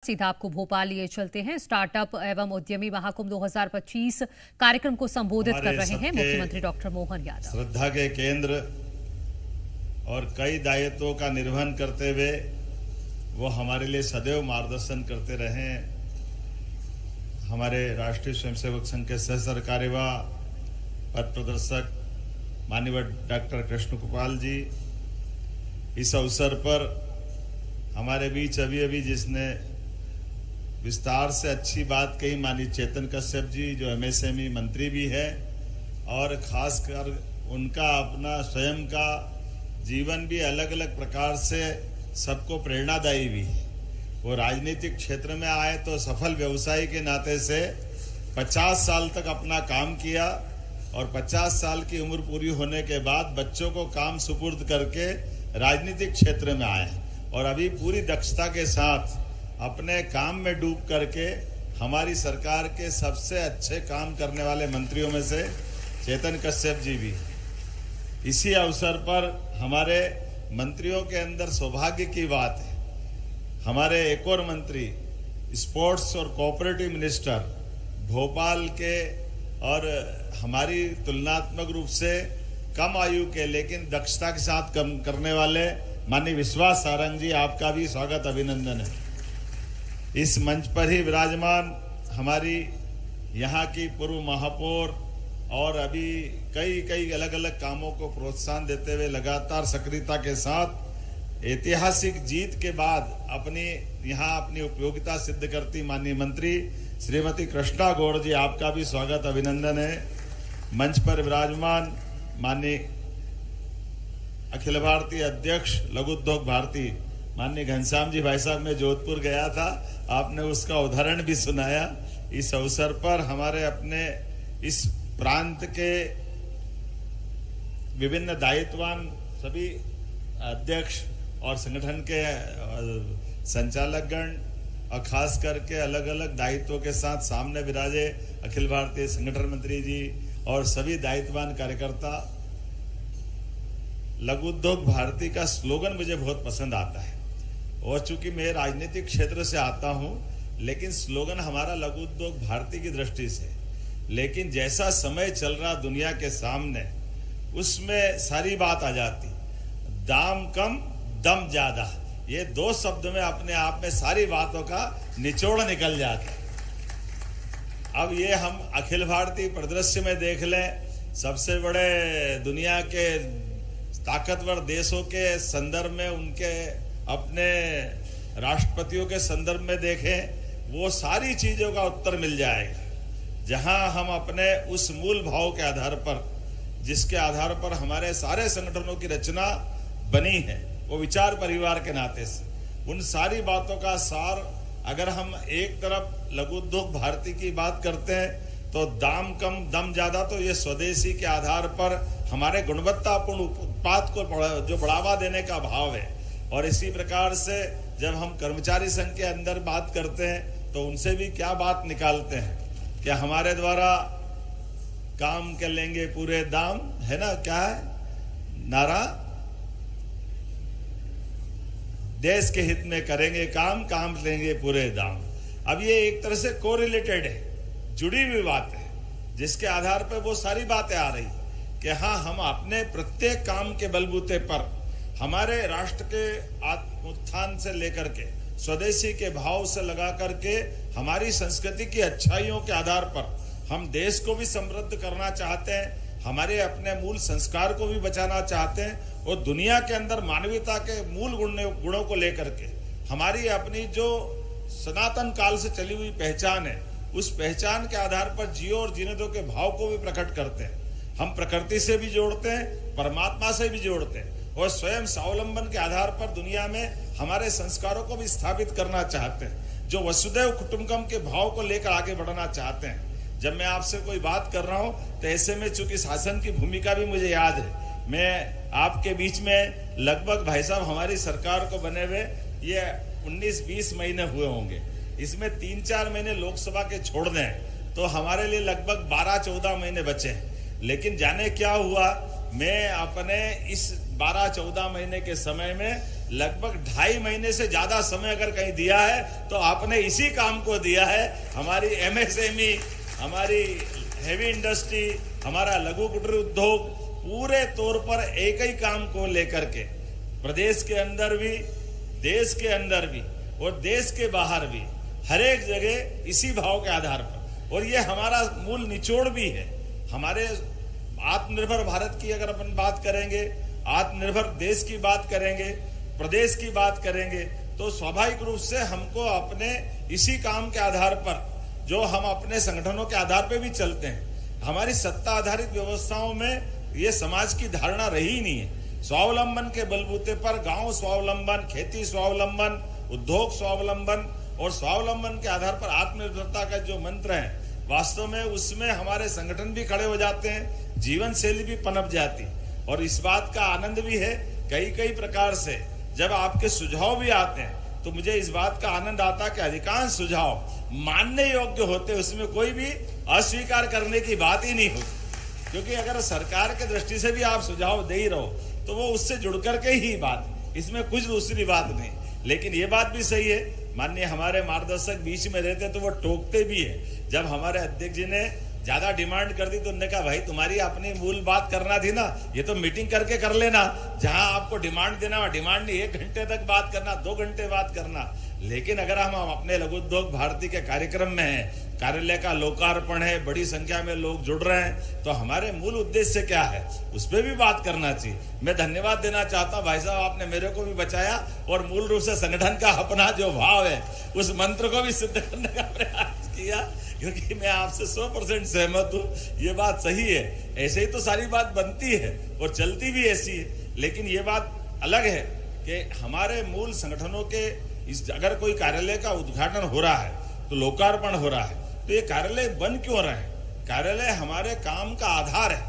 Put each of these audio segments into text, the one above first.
सीधा आपको भोपाल लिए चलते हैं। स्टार्टअप एवं उद्यमी महाकुंभ 2025 कार्यक्रम को संबोधित कर रहे हैं मुख्यमंत्री डॉक्टर मोहन यादव। श्रद्धा के केंद्र और कई दायित्वों का निर्वहन करते हुए वो हमारे लिए सदैव मार्गदर्शन करते रहे। हमारे राष्ट्रीय स्वयंसेवक संघ के सह सरकार्यवाह पथ प्रदर्शक माननीय डॉक्टर कृष्ण कुपाल जी, इस अवसर पर हमारे बीच अभी जिसने विस्तार से अच्छी बात कही माननीय चेतन कश्यप जी, जो एमएसएमई मंत्री भी है, और खासकर उनका अपना स्वयं का जीवन भी अलग अलग प्रकार से सबको प्रेरणादायी भी है। वो राजनीतिक क्षेत्र में आए तो सफल व्यवसायी के नाते से 50 साल तक अपना काम किया और 50 साल की उम्र पूरी होने के बाद बच्चों को काम सुपुर्द करके राजनीतिक क्षेत्र में आए और अभी पूरी दक्षता के साथ अपने काम में डूब करके हमारी सरकार के सबसे अच्छे काम करने वाले मंत्रियों में से चेतन कश्यप जी भी। इसी अवसर पर हमारे मंत्रियों के अंदर सौभाग्य की बात है, हमारे एक और मंत्री स्पोर्ट्स और कोऑपरेटिव मिनिस्टर भोपाल के और हमारी तुलनात्मक रूप से कम आयु के लेकिन दक्षता के साथ काम करने वाले माननीय विश्वास सारंग जी, आपका भी स्वागत अभिनंदन है। इस मंच पर ही विराजमान हमारी यहाँ की पूर्व महापौर और अभी कई अलग अलग कामों को प्रोत्साहन देते हुए लगातार सक्रियता के साथ ऐतिहासिक जीत के बाद अपनी उपयोगिता सिद्ध करती माननीय मंत्री श्रीमती कृष्णा गौड़ जी, आपका भी स्वागत अभिनंदन है। मंच पर विराजमान माननीय अखिल भारतीय अध्यक्ष लघु उद्योग भारती माननीय घनश्याम जी, भाई साहब, मैं जोधपुर गया था, आपने उसका उदाहरण भी सुनाया। इस अवसर पर हमारे अपने इस प्रांत के विभिन्न दायित्ववान सभी अध्यक्ष और संगठन के संचालकगण और खास करके अलग अलग दायित्वों के साथ सामने विराजे अखिल भारतीय संगठन मंत्री जी और सभी दायित्ववान कार्यकर्ता। लघु उद्योग भारती का स्लोगन मुझे बहुत पसंद आता है और चूंकि मैं राजनीतिक क्षेत्र से आता हूं, लेकिन स्लोगन हमारा लघु उद्योग भारती की दृष्टि से, लेकिन जैसा समय चल रहा दुनिया के सामने उसमें सारी बात आ जाती। दाम कम दम ज्यादा, ये दो शब्द में अपने आप में सारी बातों का निचोड़ निकल जाता। अब ये हम अखिल भारतीय परिदृश्य में देख लें, सबसे बड़े दुनिया के ताकतवर देशों के संदर्भ में, उनके अपने राष्ट्रपतियों के संदर्भ में देखें, वो सारी चीजों का उत्तर मिल जाएगा। जहां हम अपने उस मूल भाव के आधार पर, जिसके आधार पर हमारे सारे संगठनों की रचना बनी है, वो विचार परिवार के नाते से, उन सारी बातों का सार अगर हम एक तरफ लघु उद्योग भारती की बात करते हैं तो दाम कम दम ज्यादा, तो ये स्वदेशी के आधार पर हमारे गुणवत्तापूर्ण उत्पाद को जो बढ़ावा देने का भाव है। और इसी प्रकार से जब हम कर्मचारी संघ के अंदर बात करते हैं तो उनसे भी क्या बात निकालते हैं कि हमारे द्वारा काम कर लेंगे पूरे दाम, है ना, क्या है नारा, देश के हित में करेंगे काम लेंगे पूरे दाम। अब ये एक तरह से कोरिलेटेड है, जुड़ी हुई बात है, जिसके आधार पर वो सारी बातें आ रही कि हाँ, हम अपने प्रत्येक काम के बलबूते पर हमारे राष्ट्र के उत्थान से लेकर के स्वदेशी के भाव से लगा करके हमारी संस्कृति की अच्छाइयों के आधार पर हम देश को भी समृद्ध करना चाहते हैं, हमारे अपने मूल संस्कार को भी बचाना चाहते हैं और दुनिया के अंदर मानवीयता के मूल गुणों को लेकर के हमारी अपनी जो सनातन काल से चली हुई पहचान है, उस पहचान के आधार पर जियो और जीने दो के भाव को भी प्रकट करते हैं। हम प्रकृति से भी जोड़ते हैं, परमात्मा से भी जोड़ते हैं और स्वयं स्वावलंबन के आधार पर दुनिया में हमारे संस्कारों को भी स्थापित करना चाहते हैं, जो वसुदैव कुटुंबकम के भाव को लेकर आगे बढ़ना चाहते हैं। जब मैं आपसे कोई बात कर रहा हूं तो ऐसे में चूंकि शासन की भूमिका भी मुझे याद है, मैं आपके बीच में लगभग भाई साहब हमारी सरकार को बने हुए ये 19-20 महीने हुए होंगे, इसमें 3-4 महीने लोकसभा के छोड़ दें तो हमारे लिए लगभग 12-14 महीने बचे हैं। लेकिन जाने क्या हुआ, मैं अपने इस 12-14 महीने के समय में लगभग 2.5 महीने से ज्यादा समय अगर कहीं दिया है तो आपने इसी काम को दिया है। हमारी MSME, हमारी हेवी इंडस्ट्री, हमारा लघु कुटीर उद्योग पूरे तौर पर एक ही काम को लेकर के प्रदेश के अंदर भी, देश के अंदर भी और देश के बाहर भी हर एक जगह इसी भाव के आधार पर, और ये हमारा मूल निचोड़ भी है। हमारे आत्मनिर्भर भारत की अगर अपन बात करेंगे, आत्मनिर्भर देश की बात करेंगे, प्रदेश की बात करेंगे, तो स्वाभाविक रूप से हमको अपने इसी काम के आधार पर, जो हम अपने संगठनों के आधार पर भी चलते हैं, हमारी सत्ता आधारित व्यवस्थाओं में ये समाज की धारणा रही ही नहीं है। स्वावलंबन के बलबूते पर गांव स्वावलंबन, खेती स्वावलंबन, उद्योग स्वावलंबन और स्वावलंबन के आधार पर आत्मनिर्भरता का जो मंत्र है, वास्तव में उसमें हमारे संगठन भी खड़े हो जाते हैं, जीवन शैली भी पनप जाती। और इस बात का आनंद भी है कई प्रकार से जब आपके सुझाव भी आते हैं तो मुझे इस बात का आनंद आता कि अधिकांश सुझाव मानने योग्य होते, उसमें कोई भी अस्वीकार करने की बात ही नहीं होती। क्योंकि अगर सरकार के दृष्टि से भी आप सुझाव दे ही रहो तो वो उससे जुड़ करके ही बात, इसमें कुछ दूसरी बात नहीं। लेकिन ये बात भी सही है, माननीय हमारे मार्गदर्शक बीच में रहते तो वो टोकते भी है। जब हमारे अध्यक्ष जी ने ज्यादा डिमांड कर दी तो उन्होंने कहा भाई तुम्हारी अपनी मूल बात करना थी ना, ये तो मीटिंग करके कर लेना, जहां आपको डिमांड देना वहां डिमांड नहीं, 1 घंटे तक बात करना, 2 घंटे बात करना। लेकिन अगर हम अपने लघु उद्योग भारती के कार्यक्रम में हैं, कार्यालय का लोकार्पण है, बड़ी संख्या में लोग जुड़ रहे हैं, तो हमारे मूल उद्देश्य क्या है उस पर भी बात करना चाहिए। मैं धन्यवाद देना चाहता हूं भाई साहब, आपने मेरे को भी बचाया और मूल रूप से संगठन का अपना जो भाव है उस मंत्र को भी सिद्ध करने का प्रयास किया, क्योंकि मैं आपसे 100% सहमत हूं। ये बात सही है, ऐसे ही तो सारी बात बनती है और चलती भी ऐसी है। लेकिन ये बात अलग है कि हमारे मूल संगठनों के अगर कोई कार्यालय का उद्घाटन हो रहा है तो लोकार्पण हो रहा है, तो ये कार्यालय बन क्यों रहे हैं? कार्यालय हमारे काम का आधार है।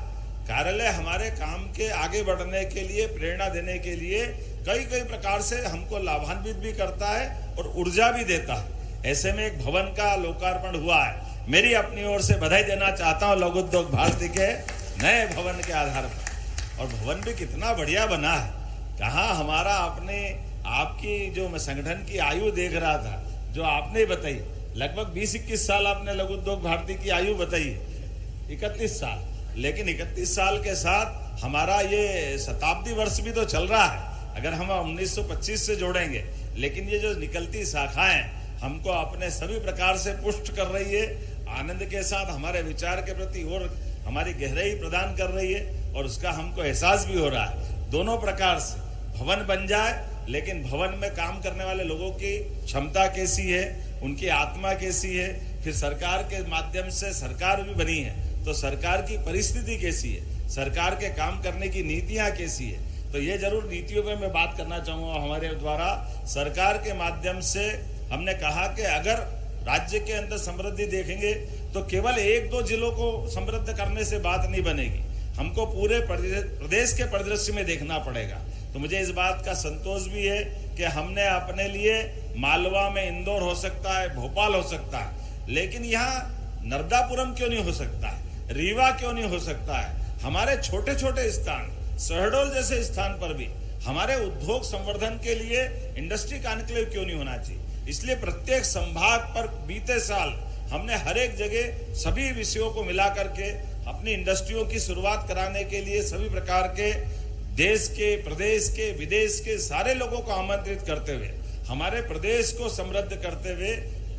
कार्यालय हमारे काम के आगे बढ़ने के लिए, प्रेरणा देने के लिए कई प्रकार से हमको लाभान्वित भी करता है और ऊर्जा भी देता है। ऐसे में एक भवन का लोकार्पण हुआ है, मेरी अपनी ओर से बधाई देना चाहता हूं लघु उद्योग भारती के नए भवन के आधार पर। और भवन भी कितना बढ़िया बना है। कहाँ हमारा अपने आपकी जो मैं संगठन की आयु देख रहा था, जो आपने बताई, लगभग 20-21 साल आपने लघु उद्योग भारती की आयु बताई, 31 साल। लेकिन 31 साल के साथ हमारा ये शताब्दी वर्ष भी तो चल रहा है, अगर हम 1925 से जोड़ेंगे। लेकिन ये जो निकलती शाखाएं हमको अपने सभी प्रकार से पुष्ट कर रही है, आनंद के साथ हमारे विचार के प्रति और हमारी गहराई प्रदान कर रही है, और उसका हमको एहसास भी हो रहा है। दोनों प्रकार से भवन बन जाए, लेकिन भवन में काम करने वाले लोगों की क्षमता कैसी है, उनकी आत्मा कैसी है, फिर सरकार के माध्यम से सरकार भी बनी है तो सरकार की परिस्थिति कैसी है, सरकार के काम करने की नीतियां कैसी है। तो ये जरूर नीतियों पे मैं बात करना चाहूंगा। हमारे द्वारा सरकार के माध्यम से हमने कहा कि अगर राज्य के अंदर समृद्धि देखेंगे तो केवल 1-2 जिलों को समृद्ध करने से बात नहीं बनेगी, हमको पूरे प्रदेश के परिदृश्य में देखना पड़ेगा। तो मुझे इस बात का संतोष भी है कि हमने अपने लिए मालवा में इंदौर हो सकता है, भोपाल हो सकता है, लेकिन यहाँ नर्मदापुरम क्यों नहीं हो सकता है, रीवा क्यों नहीं हो सकता है। हमारे छोटे छोटे स्थान, शहडोल जैसे स्थान पर भी हमारे उद्योग संवर्धन के लिए इंडस्ट्री कॉन्क्लेव क्यों नहीं होना चाहिए। इसलिए प्रत्येक संभाग पर बीते साल हमने हर एक जगह सभी विषयों को मिला करके अपनी इंडस्ट्रियों की शुरुआत कराने के लिए सभी प्रकार के देश के, प्रदेश के, विदेश के सारे लोगों को आमंत्रित करते हुए, हमारे प्रदेश को समृद्ध करते हुए,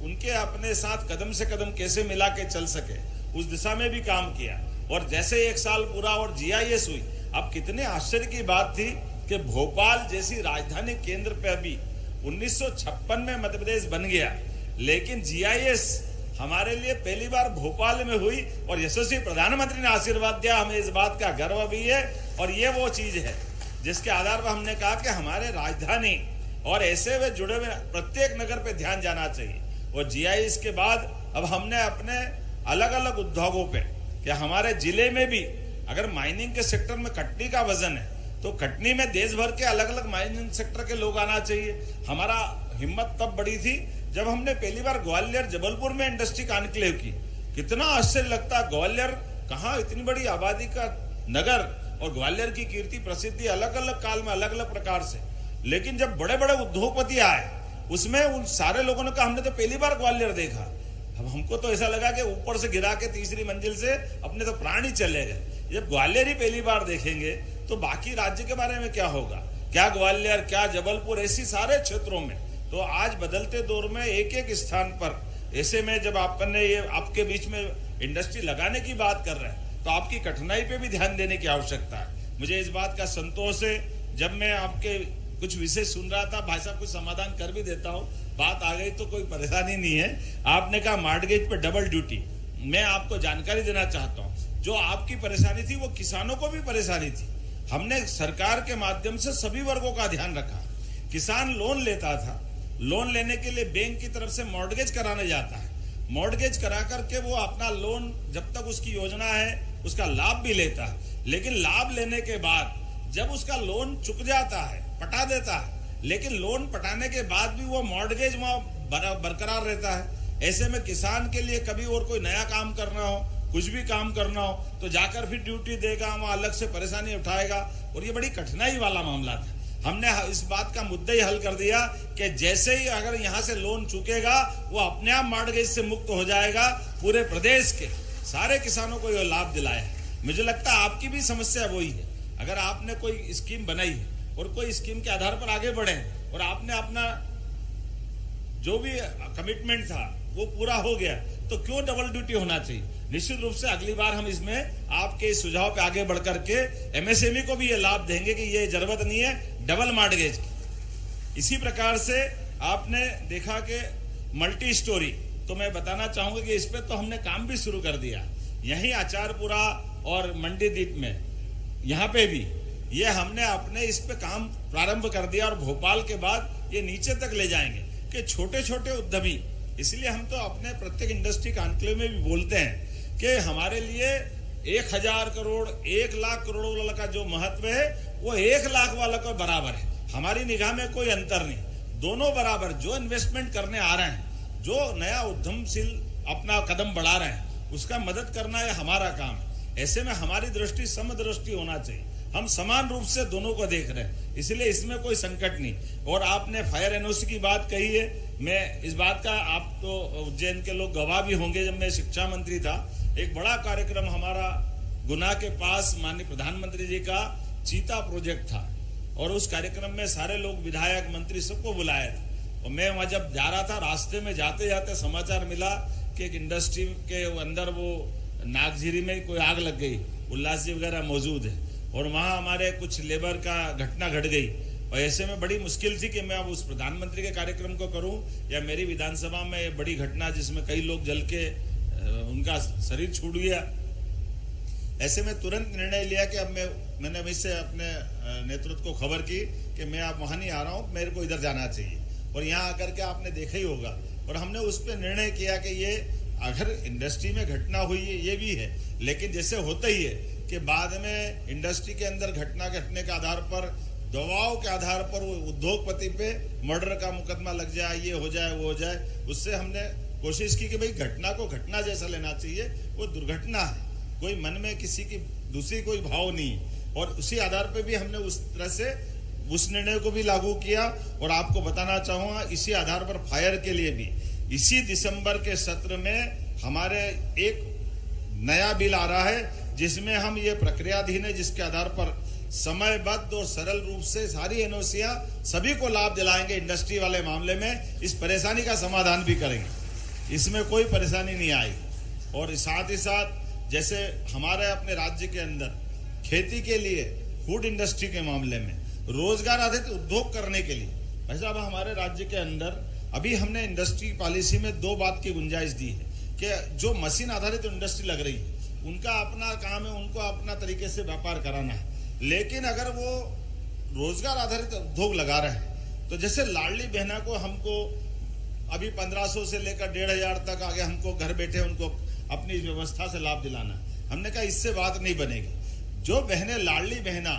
उनके अपने साथ कदम से कदम कैसे मिला के चल सके उस दिशा में भी काम किया। और जैसे 1 साल पूरा और GIS हुई, अब कितने आश्चर्य की बात थी कि भोपाल जैसी राजधानी केंद्र पे अभी 1956 में मध्य प्रदेश बन गया, लेकिन GIS हमारे लिए पहली बार भोपाल में हुई और यशस्वी प्रधानमंत्री ने आशीर्वाद दिया। हमें इस बात का गर्व भी है और ये वो चीज है जिसके आधार पर हमने कहा कि हमारे राजधानी और ऐसे हुए जुड़े हुए प्रत्येक नगर पे ध्यान जाना चाहिए। और GIS के बाद अब हमने अपने अलग अलग उद्योगों पे, कि हमारे जिले में भी अगर माइनिंग के सेक्टर में कटनी का वजन है तो कटनी में देश भर के अलग अलग माइनिंग सेक्टर के लोग आना चाहिए। हमारा हिम्मत तब बड़ी थी जब हमने पहली बार ग्वालियर जबलपुर में इंडस्ट्री कॉन्क्लेव की। कितना आश्चर्य लगता, ग्वालियर कहाँ इतनी बड़ी आबादी का नगर और ग्वालियर की कीर्ति प्रसिद्धि अलग अलग काल में अलग अलग प्रकार से, लेकिन जब बड़े बड़े उद्योगपति आए उसमें उन सारे लोगों ने कहा हमने तो पहली बार ग्वालियर देखा। अब हमको तो ऐसा लगा कि ऊपर से गिरा के तीसरी मंजिल से अपने तो प्राण ही चले गए। जब ग्वालियर ही पहली बार देखेंगे तो बाकी राज्य के बारे में क्या होगा, क्या ग्वालियर, क्या जबलपुर, ऐसी सारे क्षेत्रों में। तो आज बदलते दौर में एक एक स्थान पर ऐसे में जब आपने ये आपके बीच में इंडस्ट्री लगाने की बात कर रहे हैं तो आपकी कठिनाई पे भी ध्यान देने की आवश्यकता है। मुझे इस बात का संतोष है, जब मैं आपके कुछ विषय सुन रहा था, भाई साहब कुछ समाधान कर भी देता हूं, बात आ गई तो कोई परेशानी नहीं है। आपने कहा मॉर्टगेज पे डबल ड्यूटी, मैं आपको जानकारी देना चाहता हूं, जो आपकी परेशानी थी वो किसानों को भी परेशानी थी। हमने सरकार के माध्यम से सभी वर्गों का ध्यान रखा। किसान लोन लेता था, लोन लेने के लिए बैंक की तरफ से मॉर्टगेज कराने जाता है, मॉर्टगेज करा करके वो अपना लोन जब तक उसकी योजना है उसका लाभ भी लेता है, लेकिन लाभ लेने के बाद जब उसका लोन चुक जाता है, पटा देता है, लेकिन लोन पटाने के बाद भी वो मॉर्टगेज वहां बरकरार रहता है। ऐसे में किसान के लिए कभी और कोई नया काम करना हो, कुछ भी काम करना हो तो जाकर फिर ड्यूटी देगा, वहां अलग से परेशानी उठाएगा, और ये बड़ी कठिनाई वाला मामला था। हमने इस बात का मुद्दा ही हल कर दिया कि जैसे ही अगर यहां से लोन चुकेगा वो अपने आप मॉर्टगेज से मुक्त हो जाएगा। पूरे प्रदेश के सारे किसानों को यह लाभ दिलाया है। मुझे लगता है आपकी भी समस्या वही है। अगर आपने कोई स्कीम बनाई है और कोई स्कीम के आधार पर आगे बढ़े और आपने अपना जो भी कमिटमेंट था वो पूरा हो गया तो क्यों डबल ड्यूटी होना चाहिए। निश्चित रूप से अगली बार हम इसमें आपके सुझाव पे आगे बढ़ करके एमएसएमई को भी ये लाभ देंगे कि ये जरूरत नहीं है डबल मॉर्टगेज की। इसी प्रकार से आपने देखा कि मल्टी स्टोरी, तो मैं बताना चाहूंगा कि इस पे तो हमने काम भी शुरू कर दिया। यहीं आचारपुरा और मंडीदीप में यहाँ पे भी ये हमने अपने इस पे काम प्रारंभ कर दिया और भोपाल के बाद ये नीचे तक ले जाएंगे कि छोटे छोटे उद्यमी। इसलिए हम तो अपने प्रत्येक इंडस्ट्री कॉन्क्लेव में भी बोलते हैं कि हमारे लिए 1000 करोड़ 1 लाख करोड़ वाला का जो महत्व है वो 1 लाख वाला का बराबर है। हमारी निगाह में कोई अंतर नहीं, दोनों बराबर। जो इन्वेस्टमेंट करने आ रहे हैं, जो नया उद्यमशील अपना कदम बढ़ा रहे हैं, उसका मदद करना ये हमारा काम है। ऐसे में हमारी दृष्टि समदृष्टि होना चाहिए, हम समान रूप से दोनों को देख रहे हैं, इसलिए इसमें कोई संकट नहीं। और आपने फायर एनओसी की बात कही है, मैं इस बात का, आप तो उज्जैन के लोग गवाह भी होंगे, जब मैं शिक्षा मंत्री था एक बड़ा कार्यक्रम हमारा गुना के पास माननीय प्रधानमंत्री जी का चीता प्रोजेक्ट था और उस कार्यक्रम में सारे लोग, विधायक, मंत्री, सबको बुलाया था। और मैं वहां जब जा रहा था, रास्ते में जाते जाते समाचार मिला कि एक इंडस्ट्री के अंदर वो नागझीरी में कोई आग लग गई, उल्लास जी वगैरह मौजूद है और वहां हमारे कुछ लेबर का घटना घट गई। और ऐसे में बड़ी मुश्किल थी कि मैं अब उस प्रधानमंत्री के कार्यक्रम को करूं या मेरी विधानसभा में बड़ी घटना जिसमें कई लोग जल के उनका शरीर छूट गया। ऐसे में तुरंत निर्णय लिया कि अब मैंने अभी से अपने नेतृत्व को खबर की कि मैं अब वहां नहीं आ रहा हूं, मेरे को इधर जाना चाहिए। और यहाँ आकर के आपने देखा ही होगा, और हमने उस पर निर्णय किया कि ये अगर इंडस्ट्री में घटना हुई है ये भी है, लेकिन जैसे होता ही है कि बाद में इंडस्ट्री के अंदर घटना घटने के आधार पर, दबाव के आधार पर वो उद्योगपति पे मर्डर का मुकदमा लग जाए, ये हो जाए, वो हो जाए। उससे हमने कोशिश की कि भाई घटना को घटना जैसा लेना चाहिए, वो दुर्घटना है, कोई मन में किसी की दूसरी कोई भाव नहीं। और उसी आधार पर भी हमने उस तरह से उस निर्णय को भी लागू किया। और आपको बताना चाहूंगा, इसी आधार पर फायर के लिए भी इसी दिसंबर के सत्र में हमारे एक नया बिल आ रहा है जिसमें हम ये प्रक्रियाधीन है, जिसके आधार पर समयबद्ध और सरल रूप से सारी एनओसियां सभी को लाभ दिलाएंगे। इंडस्ट्री वाले मामले में इस परेशानी का समाधान भी करेंगे, इसमें कोई परेशानी नहीं आएगी। और साथ ही साथ जैसे हमारे अपने राज्य के अंदर खेती के लिए, फूड इंडस्ट्री के मामले में, रोजगार आधारित उद्योग करने के लिए, भाई साहब हमारे राज्य के अंदर अभी हमने इंडस्ट्री पॉलिसी में 2 बात की गुंजाइश दी है कि जो मशीन आधारित इंडस्ट्री लग रही है उनका अपना काम है, उनको अपना तरीके से व्यापार कराना है। लेकिन अगर वो रोजगार आधारित उद्योग लगा रहे हैं तो जैसे लाडली बहना को हमको अभी 1500 से लेकर 1500 तक आगे हमको घर बैठे उनको अपनी व्यवस्था से लाभ दिलाना, हमने कहा इससे बात नहीं बनेगी। जो बहनें लाडली बहना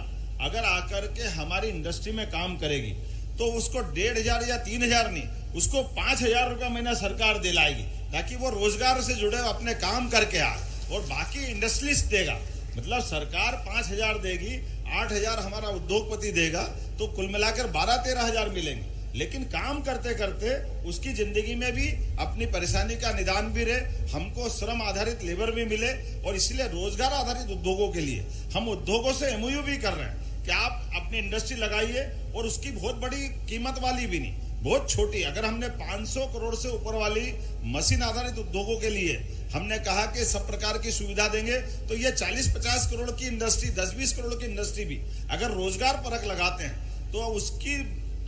अगर आकर के हमारी इंडस्ट्री में काम करेगी तो उसको 1500 या 3000 नहीं, उसको 5000 रुपया महीना सरकार दिलाएगी, ताकि वो रोजगार से जुड़े अपने काम करके आए। और बाकी इंडस्ट्रियलिस्ट देगा, मतलब सरकार 5000 देगी, 8,000 हमारा उद्योगपति देगा तो कुल मिलाकर 12-13 हजार मिलेंगे। लेकिन काम करते करते उसकी जिंदगी में भी अपनी परेशानी का निदान भी रहे, हमको श्रम आधारित लेबर भी मिले। और इसलिए रोजगार आधारित उद्योगों के लिए हम उद्योगों से एमओयू भी कर रहे हैं कि आप अपनी इंडस्ट्री लगाइए, और उसकी बहुत बड़ी कीमत वाली भी नहीं, बहुत छोटी। अगर हमने 500 करोड़ से ऊपर वाली मशीन आधारित उद्योगों के लिए हमने कहा कि सब प्रकार की सुविधा देंगे, तो ये 40-50 करोड़ की इंडस्ट्री, 10-20 करोड़ की इंडस्ट्री भी अगर रोजगार परक लगाते हैं तो उसकी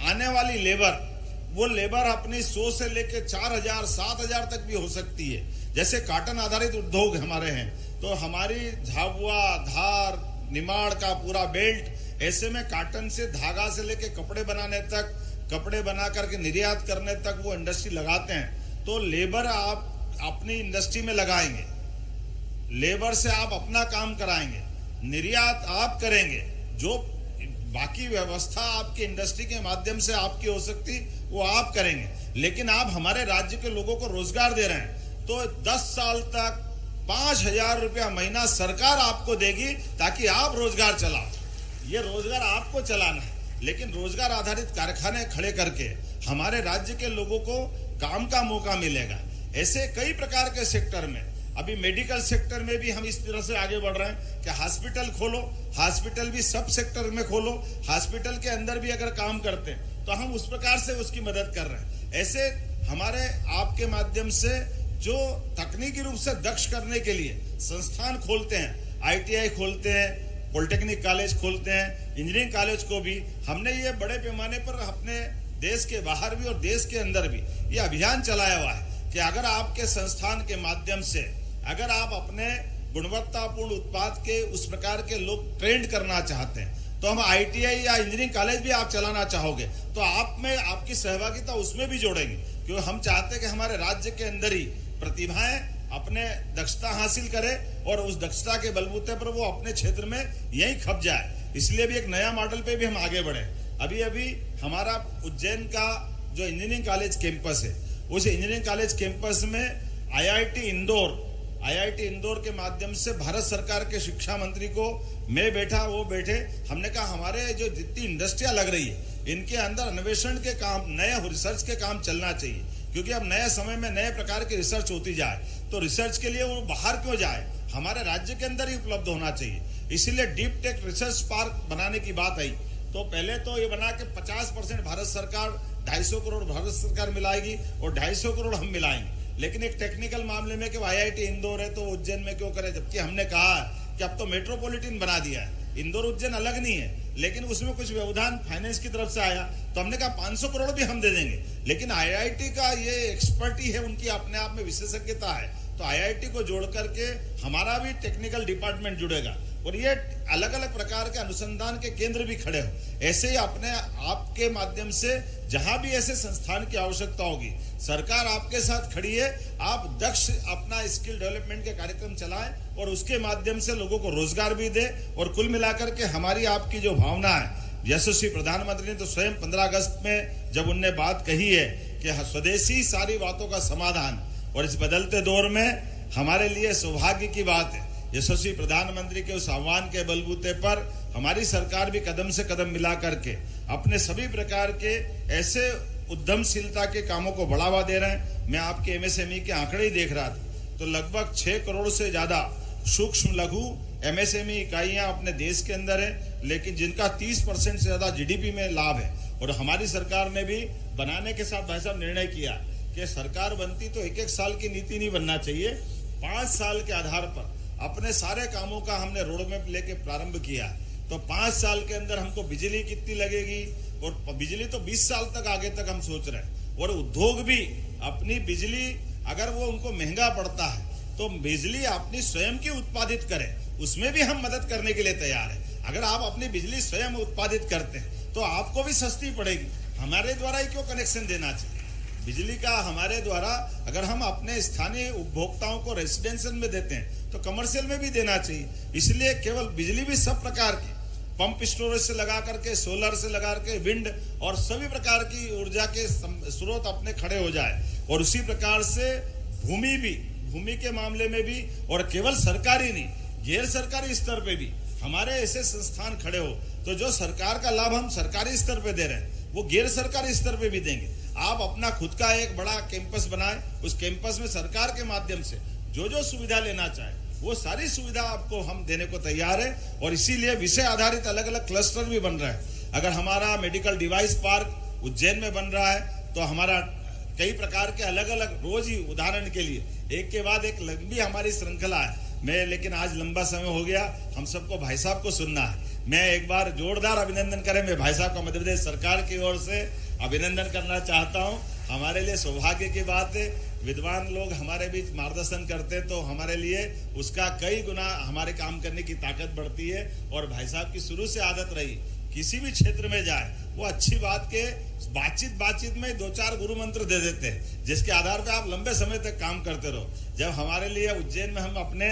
आने वाली लेबर, वो लेबर अपनी 100 से लेके 4,000-7,000 तक भी हो सकती है। जैसे कॉटन आधारित उद्योग हमारे हैं, तो हमारी झाबुआ, धार, निमाड़ का पूरा बेल्ट, ऐसे में कॉटन से धागा से लेके कपड़े बनाने तक, कपड़े बना करके निर्यात करने तक वो इंडस्ट्री लगाते हैं। तो लेबर आप अपनी इंडस्ट्री में लगाएंगे, लेबर से आप अपना काम कराएंगे, निर्यात आप करेंगे, जो बाकी व्यवस्था आपकी इंडस्ट्री के माध्यम से आपकी हो सकती वो आप करेंगे। लेकिन आप हमारे राज्य के लोगों को रोजगार दे रहे हैं, तो 10 साल तक 5,000 रुपया महीना सरकार आपको देगी ताकि आप रोजगार चलाओ। ये रोजगार आपको चलाना है, लेकिन रोजगार आधारित कारखाने खड़े करके हमारे राज्य के लोगों को काम का मौका मिलेगा। ऐसे कई प्रकार के सेक्टर में, अभी मेडिकल सेक्टर में भी हम इस तरह से आगे बढ़ रहे हैं कि हॉस्पिटल खोलो, हॉस्पिटल भी सब सेक्टर में खोलो, हॉस्पिटल के अंदर भी अगर काम करते हैं तो हम उस प्रकार से उसकी मदद कर रहे हैं। ऐसे हमारे आपके माध्यम से जो तकनीकी रूप से दक्ष करने के लिए संस्थान खोलते हैं, ITI खोलते हैं, पॉलिटेक्निक कॉलेज खोलते हैं, इंजीनियरिंग कॉलेज को भी हमने ये बड़े पैमाने पर अपने देश के बाहर भी और देश के अंदर भी ये अभियान चलाया हुआ है कि अगर आपके संस्थान के माध्यम से अगर आप अपने गुणवत्तापूर्ण उत्पाद के उस प्रकार के लोग ट्रेंड करना चाहते हैं, तो हम ITI या इंजीनियरिंग कॉलेज भी आप चलाना चाहोगे तो आप में आपकी सहभागिता उसमें भी जोड़ेंगे, क्योंकि हम चाहते हैं कि हमारे राज्य के अंदर ही प्रतिभाएं अपने दक्षता हासिल करे और उस दक्षता के बलबूते पर वो अपने क्षेत्र में यही खप जाए। इसलिए भी एक नया मॉडल पे भी हम आगे बढ़े। अभी हमारा उज्जैन का जो इंजीनियरिंग कॉलेज कैंपस है, उस इंजीनियरिंग कॉलेज कैंपस में IIT इंदौर के माध्यम से भारत सरकार के शिक्षा मंत्री को मैं बैठा, वो बैठे, हमने कहा हमारे जो जितनी इंडस्ट्रियां लग रही है इनके अंदर अन्वेषण के काम, नए रिसर्च के काम चलना चाहिए, क्योंकि अब नए समय में नए प्रकार की रिसर्च होती जाए तो रिसर्च के लिए वो बाहर क्यों जाए, हमारे राज्य के अंदर ही उपलब्ध होना चाहिए। इसीलिए डीप टेक रिसर्च पार्क बनाने की बात आई, तो पहले तो ये बना के 50% भारत सरकार, 250 करोड़ भारत सरकार मिलाएगी और 250 करोड़ हम मिलाएंगे। लेकिन एक टेक्निकल मामले में कि IIT इंदौर है तो उज्जैन में क्यों करे, जबकि हमने कहा कि अब तो मेट्रोपॉलिटन बना दिया है, इंदौर उज्जैन अलग नहीं है, लेकिन उसमें कुछ व्यवधान फाइनेंस की तरफ से आया तो हमने कहा 500 करोड़ भी हम दे देंगे। लेकिन IIT का ये एक्सपर्टी है, उनकी अपने आप में विशेषज्ञता है, तो IIT को जोड़ करके हमारा भी टेक्निकल डिपार्टमेंट जुड़ेगा और ये अलग अलग प्रकार के अनुसंधान के केंद्र भी खड़े हो। ऐसे ही अपने आपके माध्यम से जहां भी ऐसे संस्थान की आवश्यकता होगी, सरकार आपके साथ खड़ी है। आप दक्ष अपना स्किल डेवलपमेंट के कार्यक्रम चलाएं और उसके माध्यम से लोगों को रोजगार भी दे। और कुल मिलाकर के हमारी आपकी जो भावना है, यशस्वी प्रधानमंत्री ने तो स्वयं 15 अगस्त में जब उनने बात कही है कि स्वदेशी सारी बातों का समाधान, और इस बदलते दौर में हमारे लिए सौभाग्य की बात है, यशस्वी प्रधानमंत्री के उस आह्वान के बलबूते पर हमारी सरकार भी कदम से कदम मिला करके अपने सभी प्रकार के ऐसे उद्यमशीलता के कामों को बढ़ावा दे रहे हैं। मैं आपके MSME के आंकड़े ही देख रहा था, तो लगभग 6 करोड़ से ज्यादा सूक्ष्म लघु MSME इकाइयां अपने देश के अंदर है, लेकिन जिनका 30% से ज्यादा GDP में लाभ है। और हमारी सरकार ने भी बनाने के साथ भाई साहब निर्णय किया कि सरकार बनती तो 1-1 साल की नीति नहीं बनना चाहिए, 5 साल के आधार पर अपने सारे कामों का हमने रोड मैप लेके प्रारंभ किया। तो 5 साल के अंदर हमको बिजली कितनी लगेगी, और बिजली तो 20 साल तक आगे तक हम सोच रहे हैं। और उद्योग भी अपनी बिजली अगर वो उनको महंगा पड़ता है तो बिजली अपनी स्वयं की उत्पादित करें, उसमें भी हम मदद करने के लिए तैयार है। अगर आप अपनी बिजली स्वयं उत्पादित करते हैं तो आपको भी सस्ती पड़ेगी। हमारे द्वारा ही क्यों कनेक्शन देना चाहिए बिजली का? हमारे द्वारा अगर हम अपने स्थानीय उपभोक्ताओं को रेसिडेंशियल में देते हैं तो कमर्शियल में भी देना चाहिए। इसलिए केवल बिजली भी सब प्रकार की, पंप स्टोरेज से लगा करके, सोलर से लगा करके, विंड और सभी प्रकार की ऊर्जा के स्रोत अपने खड़े हो जाए। और उसी प्रकार से भूमि के मामले में भी, और केवल सरकारी नहीं, गैर सरकारी स्तर पे भी हमारे ऐसे संस्थान खड़े हो तो जो सरकार का लाभ हम सरकारी स्तर पे दे रहे हैं वो गैर सरकारी स्तर पे भी देंगे। आप अपना खुद का एक बड़ा कैंपस बनाए, उस कैंपस में सरकार के माध्यम से जो जो सुविधा लेना चाहे वो सारी सुविधा आपको हम देने को तैयार है। और इसीलिए विषय आधारित अलग अलग क्लस्टर भी बन रहा है। अगर हमारा मेडिकल डिवाइस पार्क उज्जैन में बन रहा है तो हमारा कई प्रकार के अलग अलग रोज ही उदाहरण के लिए एक के बाद एक लंबी हमारी श्रृंखला है। लेकिन आज लंबा समय हो गया, हम सबको भाई साहब को सुनना है। मैं एक बार जोरदार अभिनंदन करें, मैं भाई साहब का मध्य प्रदेश सरकार की ओर से अभिनंदन करना चाहता हूं। हमारे लिए सौभाग्य की बात है, विद्वान लोग हमारे बीच मार्गदर्शन करते तो हमारे लिए उसका कई गुना हमारे काम करने की ताकत बढ़ती है। और भाई साहब की शुरू से आदत रही, किसी भी क्षेत्र में जाए वो अच्छी बात के बातचीत में 2-4 गुरु मंत्र दे देते हैं जिसके आधार पे आप लंबे समय तक काम करते रहो। जब हमारे लिए उज्जैन में हम अपने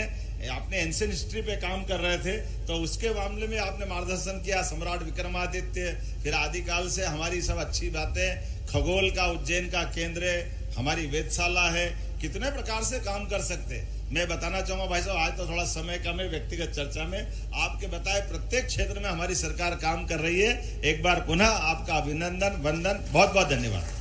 एंशिएंट हिस्ट्री पे काम कर रहे थे तो उसके मामले में आपने मार्गदर्शन किया, सम्राट विक्रमादित्य, फिर आदिकाल से हमारी सब अच्छी बातें, खगोल का उज्जैन का केंद्र है, हमारी वेधशाला है, कितने प्रकार से काम कर सकते हैं। मैं बताना चाहूंगा भाई साहब, आज तो थोड़ा समय कम है व्यक्तिगत चर्चा में, आपके बताए प्रत्येक क्षेत्र में हमारी सरकार काम कर रही है। एक बार पुनः आपका अभिनंदन, वंदन, बहुत बहुत धन्यवाद।